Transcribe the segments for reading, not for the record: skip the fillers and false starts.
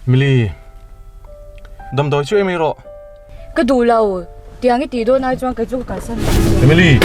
Mili đâm đôi chú em đi rồi. Cái đủ lâu tiếng cái tí đôi này cho cái chú cả sân. Emily.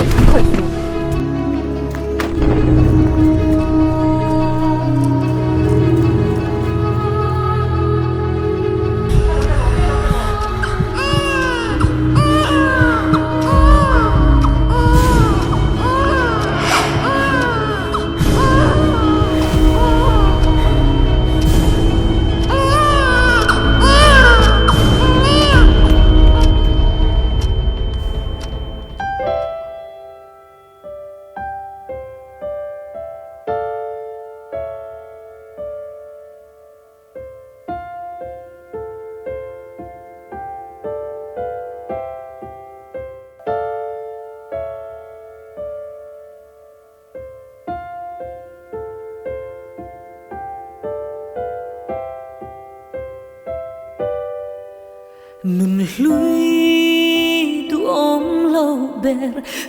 Nun lui tu ôm lâu bèr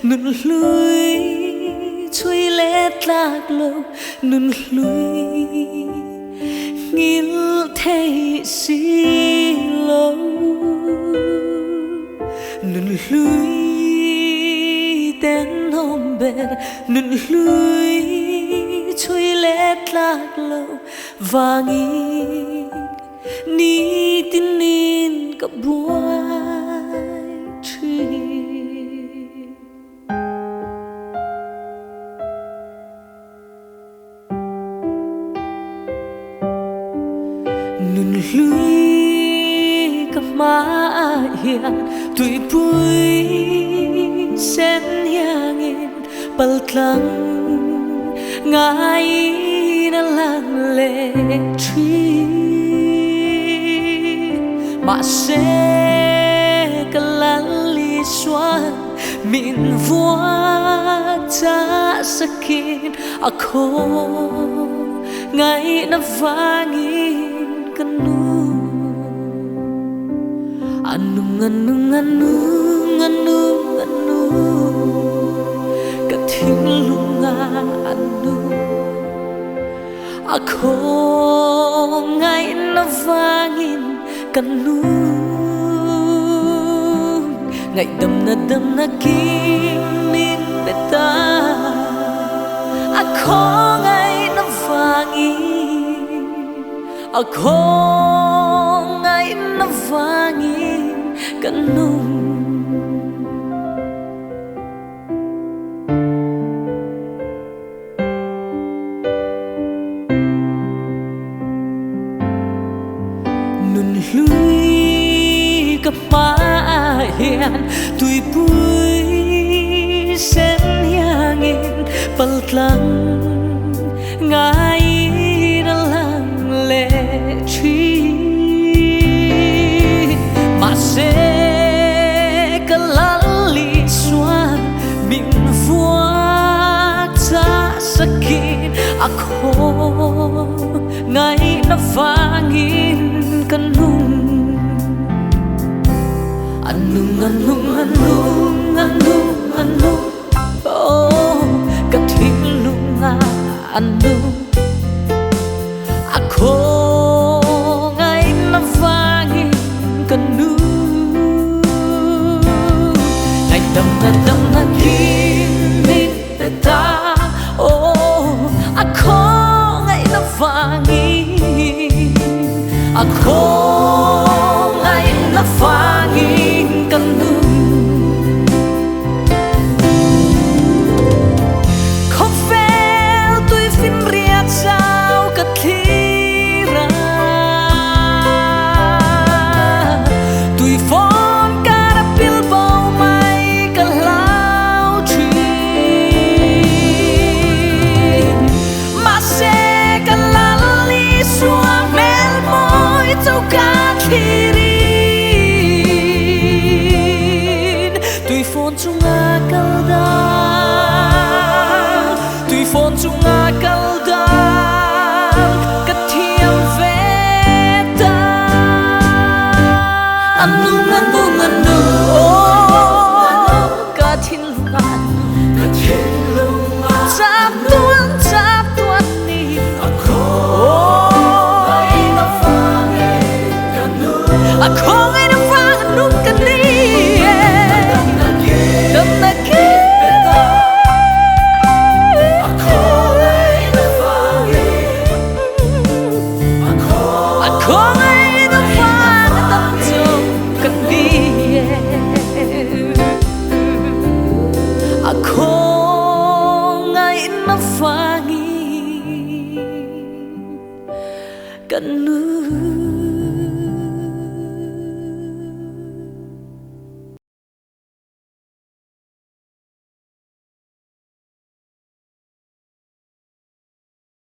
nun lui chui lét lạc lâu nun lui nghiêng thấy xí lâu nun lui tên ôm bèr nun lui chui lét lạc lâu và nghiêng ni tin nín cả buổi trưa nun lui cả má hiền tuổi bụi sen yang in bal tlang ngai na lang lệ tree mà sẽ cả lali xoan min vua cha sakin ako ngay na vangin kanu anung anung anung anung anung kating lunga anung ako ngay na vangin kanu ngày đâm na kim min beta ako ngày na vangin ako ngày na vangin kanu nun lui cả má hiền tuổi bụi sen yang in bal tlang ngai na lang lệ chi mà sẽ cả lali xoan min vua cha sakin ako ngai na vangin kanung anung anung anung anung anung oh kating lunga anung ako ngay na vangin kanung ngay đâm na kim min beta oh ako ngay na vangin ako ngay na vangin kanung không phèo tôi phim riết sao cả thira tôi phone cả pil bao mai cả lao chi mà sẽ cả lali xuống mel môi châu ca Ako ngay nafanganong ka niya Damnagi Ako ngay nafangin Ako ngay nafangatang ka niya Ako ngay nafangin Kanu